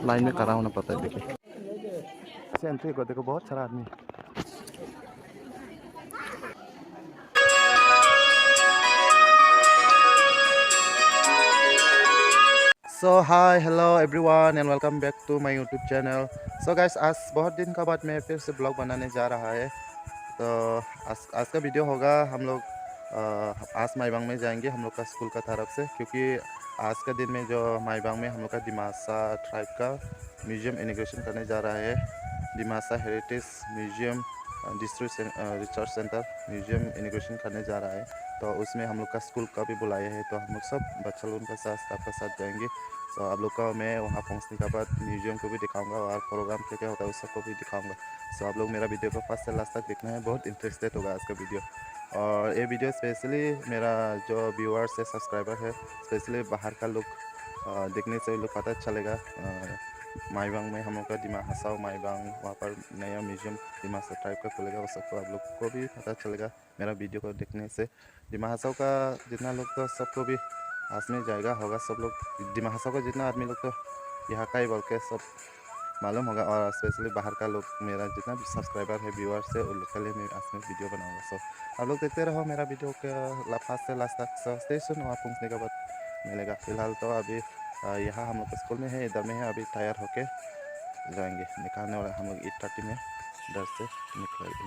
Line में खड़ा होना पड़ता है देखिए से एंट्री को देखो बहुत सारा आदमी so hi hello everyone and welcome back to my YouTube channel. So guys आज बहुत दिन का बाद मैं फिर से ब्लॉग बनाने जा रहा है। तो आज का वीडियो होगा हम लोग आज माईबांग में जाएंगे हम लोग का स्कूल का तरफ से, क्योंकि आज का दिन में जो माईबांग में हम लोग का दिमासा ट्राइब का म्यूजियम इनॉग्रेशन करने जा रहा है। Dimasa heritage museum district research centre museum inauguration करने जा रहा है। तो उसमें हम लोग का स्कूल का भी बुलाया है, तो हम लोग सब बच्चा लोगों के साथ स्टाफ के साथ जाएंगे। तो आप लोग का मैं वहाँ पहुँचने के बाद म्यूजियम को भी दिखाऊंगा और प्रोग्राम क्या क्या होता है उस सबको भी दिखाऊंगा। सो आप लोग मेरा वीडियो को फर्स्ट से लास्ट तक देखना है, बहुत इंटरेस्टेड होगा आज का वीडियो। और ये वीडियो स्पेशली मेरा जो व्यूअर्स है सब्सक्राइबर है स्पेशली बाहर का लोग देखने से लोग पता चलेगा माईबांग में हम लोग का दिमा हसाओ माईबांग वहाँ पर नया म्यूजियम दिमासा ट्राइब का खुलेगा, वो सबको आप लोग को भी पता चलेगा मेरा वीडियो को देखने से। दिमा हसाओ का जितना लोग तो सबको भी आज में जाएगा होगा, सब लोग दिमा हसाओ का जितना आदमी लोग तो यहाँ का ही बोल के सब मालूम होगा। और स्पेशली बाहर का लोग मेरा जितना भी सब्सक्राइबर है व्यूअर्स है उन लोग के लिए मैं आज में वीडियो बनाऊँगा। सो आप लोग देखते रहो मेरा वीडियो के फर्स्ट से लास्ट तक। सो स्टेशन वहाँ पहुँचने के बाद मिलेगा। फिलहाल तो अभी यहाँ हम लोग का स्कूल में है, इधर में है, अभी तैयार होके जाएंगे निकालने वाला हम लोग 8:30 में डर से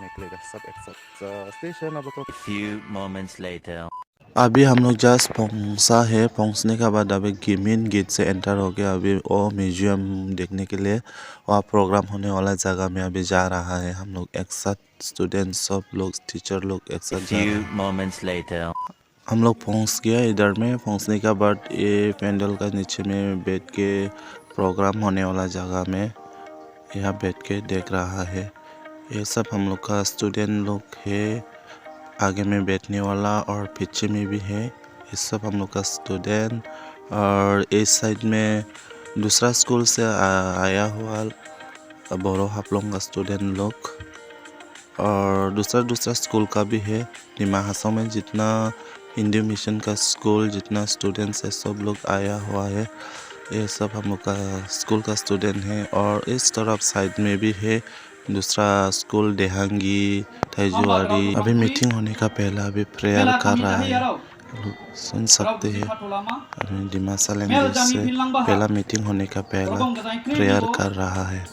निकलेगा सब एक साथ स्टेशन। अब few moments later. अभी हम लोग जस्ट पहुंचा है, पहुंचने के बाद अभी मेन गेट से एंटर हो गया। अभी वो म्यूजियम देखने के लिए वहाँ प्रोग्राम होने वाला जगह में अभी जा रहा है हम लोग एक साथ, स्टूडेंट्स सब लोग टीचर लोग एक साथ जा रहे हैं। Few moments later. हम लोग पहुंच गया इधर में। पहुंचने के बाद ये पेंडल का नीचे में बैठ के प्रोग्राम होने वाला जगह में यहाँ बैठ के देख रहा है। ये सब हम लोग का स्टूडेंट लोग है, आगे में बैठने वाला और पीछे में भी है, ये सब हम लोग का स्टूडेंट। और इस साइड में दूसरा स्कूल से आया हुआ बोरो हापलोंग का स्टूडेंट लोग और दूसरा स्कूल का भी है। दिमा हसाओ में जितना हिंदू मिशन का स्कूल जितना स्टूडेंट्स है सब लोग आया हुआ है, ये सब हम लोग का स्कूल का स्टूडेंट है। और इस तरफ साइड में भी है दूसरा स्कूल देहांगी थैजुआरी। अभी मीटिंग होने का पहला अभी प्रेयर कर रहा है, सुन सकते हैं। अभी दिमासा लैंग्वेज से पहला मीटिंग होने का पहला प्रेयर कर रहा है।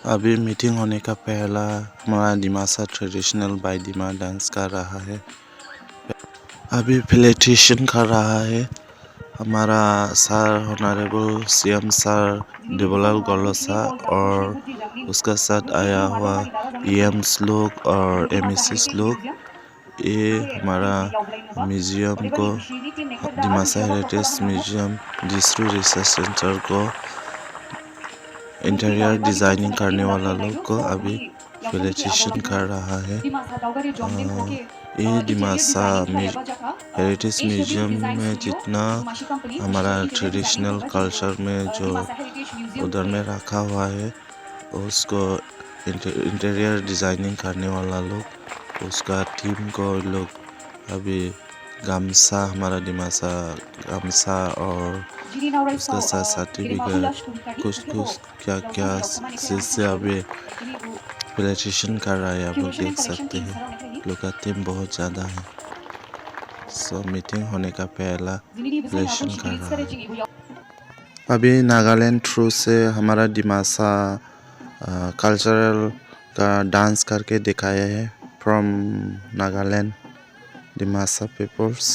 अभी मीटिंग होने का पहला हमारा Dimasa traditional by Dima dance कर रहा है। अभी प्लेटेशन कर रहा है हमारा sir honourable CM sir Debolal Gorlosa और उसका साथ आया हुआ ईएम्स लोग और एमएसएस लोग। ये हमारा म्यूजियम को Dimasa heritage museum district research centre को इंटीरियर डिजाइनिंग करने वाला लोग को अभी प्लेटेशन कर रहा है। ये दिमासा हेरिटेज म्यूजियम में जितना हमारा ट्रेडिशनल कल्चर में जो उधर में रखा हुआ है उसको इंटीरियर डिजाइनिंग करने वाला लोग उसका टीम को लोग अभी गामसा हमारा दिमासा गामसा और उसका साथ सर्टिफिकेट कुछ क्या क्या से अभी प्लेटेशन कर रहा है। आप लोग देख सकते हैं लोग का टीम बहुत ज़्यादा है। सो मीटिंग होने का पहला प्लेटेशन कर रहा है। अभी नागालैंड थ्रू से हमारा दिमासा कल्चरल का डांस करके दिखाया है from Nagaland Dimasa peoples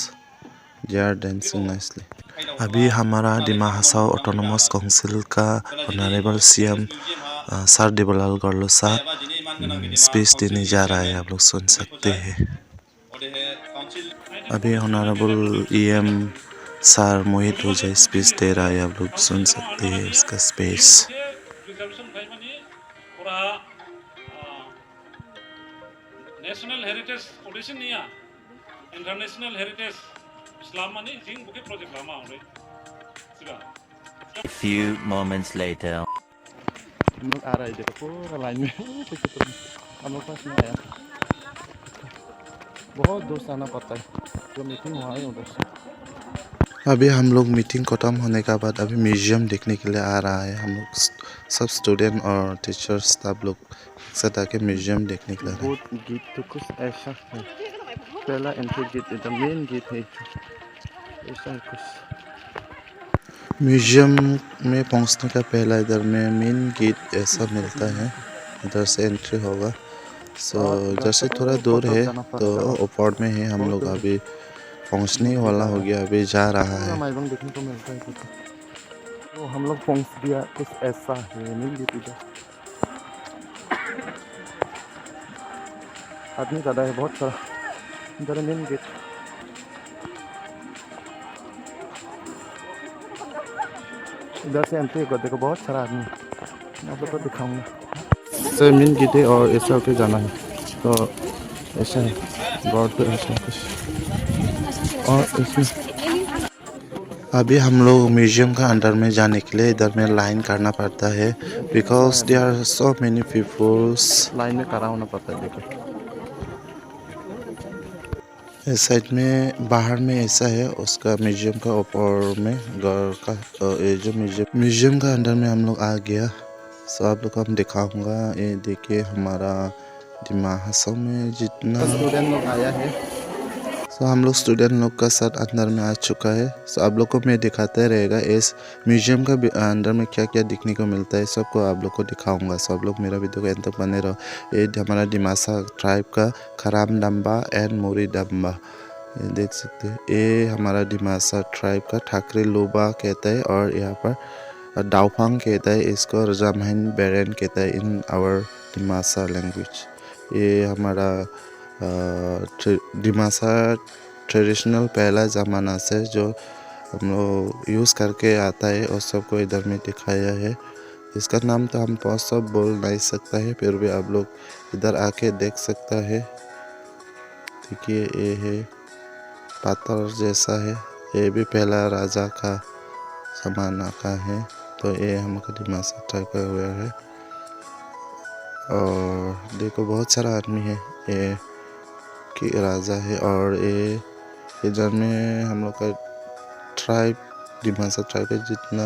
they are dancing nicely. अभी हमारा दिमा हसाओ ऑटोनोमस काउंसिल का honourable CM sir Debolal Gorlosa speech देने जा रहा है, आप लोग सुन सकते हैं। अभी ऑनरेबल ईएम सर मोहित ओझा स्पीच दे रहा है, आप लोग सुन सकते हैं उसका स्पीच। नेशनल हेरिटेज ऑडिशन निया इंटरनेशनल हेरिटेज इस्लाम माने जिंग बुके प्रोजेक्ट लामा होरे सिगा। A few moments later. हम लोग आ रहा है देखो पूरा लाइन में हम लोग पास में आया, बहुत दूर से आना पड़ता है, जो मीटिंग हुआ है उधर से। अभी हम लोग मीटिंग खत्म होने के बाद अभी म्यूजियम देखने के लिए आ रहा है। हम लोग सब स्टूडेंट और टीचर स्टाफ लोग एक साथ आके म्यूजियम देखने के लिए। गेट तो कुछ ऐसा है, पहला एंट्री गेट इधर मेन गेट है, ऐसा है कुछ। म्यूजियम में पहुंचने का पहला इधर में मेन गेट ऐसा मिलता है, इधर से एंट्री होगा। सो इधर से थोड़ा दूर है तो ऊपर में है, हम लोग अभी पहुंचने वाला हो गया, अभी जा रहा है। माइबंग देखने को मिलता है तो हम लोग पहुंच गया, कुछ ऐसा है मिल गई पूजा। आदमी ज़्यादा है, बहुत सारा, इधर मेन गेट। इधर से एंट्री होगा, देखो बहुत सारा आदमी, मैं आप लोग को दिखाऊंगा। से मेन गेट है और ऐसा होके जाना है, तो ऐसा है गॉड पे ऐसा कुछ। और इसमें अभी हम लोग म्यूजियम का अंदर में जाने के लिए इधर में लाइन करना पड़ता है, because there are so many peoples, line में खड़ा होना पड़ता है। देखो इस साइड में बाहर में ऐसा है, उसका म्यूजियम का ऊपर में घर का ये जो म्यूजियम का अंदर में हम लोग आ गया। सो आप लोग को हम दिखाऊंगा, ये देखिए हमारा दिमाग हंसों में जितना स्टूडेंट लोग आया है। सो हम लोग स्टूडेंट लोग का साथ अंदर में आ चुका है। सो आप लोग को मैं दिखाते रहेगा इस म्यूजियम का अंदर में क्या क्या दिखने को मिलता है, सबको आप लोग को दिखाऊंगा। सो आप लोग मेरा वीडियो को एंड तक बने रहो। ये हमारा दिमासा ट्राइब का खराम डम्बा एंड मोरी डम्बा, ये देख सकते हैं। ये हमारा दिमासा ट्राइब का ठाकरे लोबा कहता है, और यहाँ पर दाउफांग कहता है, इसको रजामहन बेरेन कहता है इन आवर दिमासा लैंग्वेज। ये हमारा दिमासा ट्रेडिशनल पहला ज़माना से जो हम लोग यूज़ करके आता है और सबको इधर में दिखाया है। इसका नाम तो हम बहुत सब बोल नहीं सकता है, फिर भी आप लोग इधर आके देख सकता है। देखिए ये है पाथर जैसा है, ये भी पहला राजा का ज़माना का है। तो ये हमारा दिमासा टाइप का हुआ है। और देखो बहुत सारा आदमी है, ये कि राजा है। और ये इधर में हम लोग का ट्राइब दिमासा ट्राइब है, जितना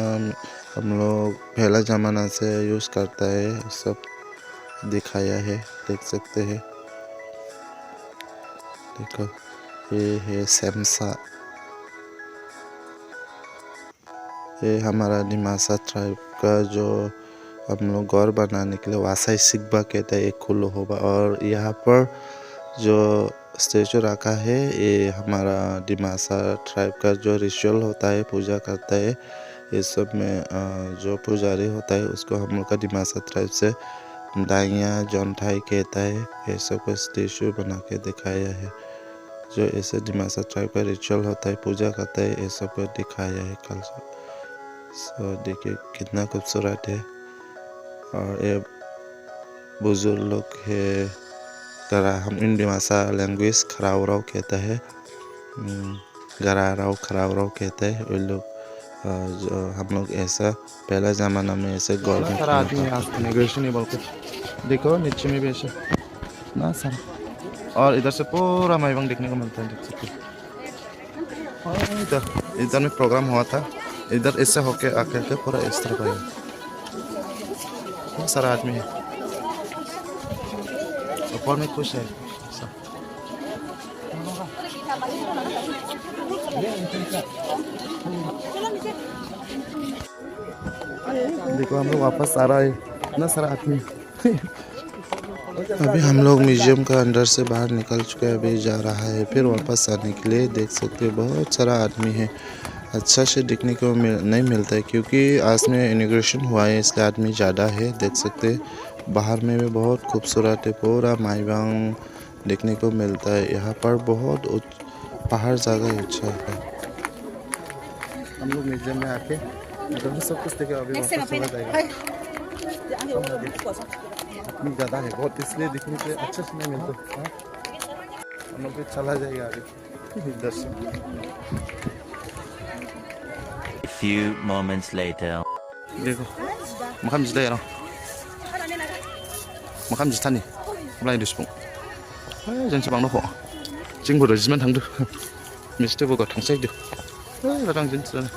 हम लोग पहला ज़माना से यूज़ करता है सब दिखाया है, देख सकते हैं। देखो ये है सेमसा, ये हमारा दिमासा ट्राइब का जो हम लोग घर बनाने के लिए वासाई सिकबा कहता है, एक खुलो होगा। और यहाँ पर जो स्टेचू रखा है, ये हमारा दिमासा ट्राइब का जो रिचुअल होता है, पूजा करता है, ये सब में जो पुजारी होता है उसको हम लोग का दिमासा ट्राइब से दाइया जॉन्ठाई कहता है। ये सब को स्टेचू बना के दिखाया है, जो ऐसे दिमासा ट्राइब का रिचुअल होता है, पूजा करता है, ये सब को दिखाया है कल। सो देखिए कितना खूबसूरत है। और ये बुजुर्ग लोग है, हम इन दिमासा लैंग्वेज खरावराव कहता है, गराराव खरावराव कहता है। वो लोग जो हम लोग ऐसा पहला ज़माना में ऐसे गवर्नमेंट आदमी इमिग्रेशन ही बोलते, देखो नीचे में भी ऐसा ना सर। और इधर से पूरा माइबंग देखने को मिलता है, देख सकते हैं। और इधर में प्रोग्राम हुआ था, इधर ऐसे होके आकर के पूरा इस तरह का बहुत सारा आदमी है। ऊपर में कुछ है देखो हम लोग वापस आ रहा है, इतना सारा आदमी। अभी हम लोग म्यूजियम का अंदर से बाहर निकल चुके हैं, अभी जा रहा है फिर वापस आने के लिए। देख सकते हो बहुत सारा आदमी है, अच्छा से दिखने को नहीं मिलता है क्योंकि आज में इनिग्रेशन हुआ है, इसलिए आदमी ज़्यादा है। देख सकते हैं बाहर में भी बहुत खूबसूरत है, पूरा माइबंग देखने को मिलता है। यहाँ पर बहुत पहाड़ ज़्यादा अच्छा है। हम लोग म्यूजियम में आके मतलब सब कुछ देखे, अभी वापस चला जाएगा। आदमी ज़्यादा है बहुत, इसलिए दिखने से अच्छा से नहीं मिलता। हम लोग चला जाएगा आगे इधर से। Few moments later. देखो makam jita ya, makam jita nih Lai du spung. Jan sebang no ho. Jing bodo jisman thang du. Mister bogo thang sai du. Radang jin sun.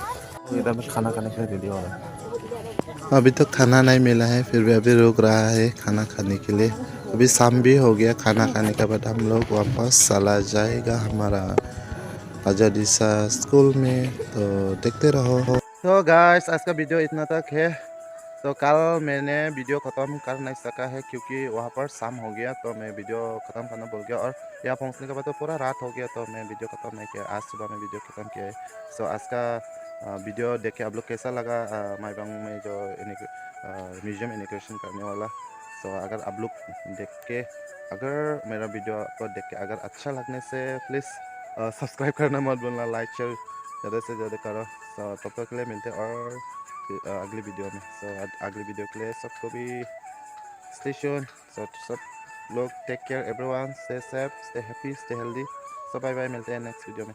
इधर में खाना खाने का रेडी हो रहा है अभी तक खाना नहीं मिला है फिर भी अभी रुक रहा है खाना खाने के लिए अभी शाम भी हो गया खाना खाने के बाद हम लोग वापस चला जाएगा हमारा आज़ादी सा स्कूल में तो देखते रहो तो गाइस आज का वीडियो इतना तक है तो कल मैंने वीडियो ख़त्म कर नहीं सका है क्योंकि वहाँ पर शाम हो गया तो मैं वीडियो ख़त्म करना भूल गया और यहाँ पहुँचने के बाद तो पूरा रात हो गया तो मैं वीडियो ख़त्म नहीं किया आज सुबह में वीडियो ख़त्म किया है सो आज का वीडियो देख के आप लोग कैसा लगा माईबंग में जो म्यूजियम इनॉग्रेशन करने वाला सो अगर आप लोग देख के अगर मेरा वीडियो को देख के अगर अच्छा लगने से प्लीज़ सब्सक्राइब करना मत भूलना लाइक शेयर ज़्यादा से ज़्यादा करो सो तब तक के लिए मिलते हैं और अगली वीडियो में सो अगली वीडियो के लिए सबको भी स्टे ट्यून सो सब लोग take care everyone stay safe stay happy stay healthy so bye bye मिलते हैं नेक्स्ट वीडियो में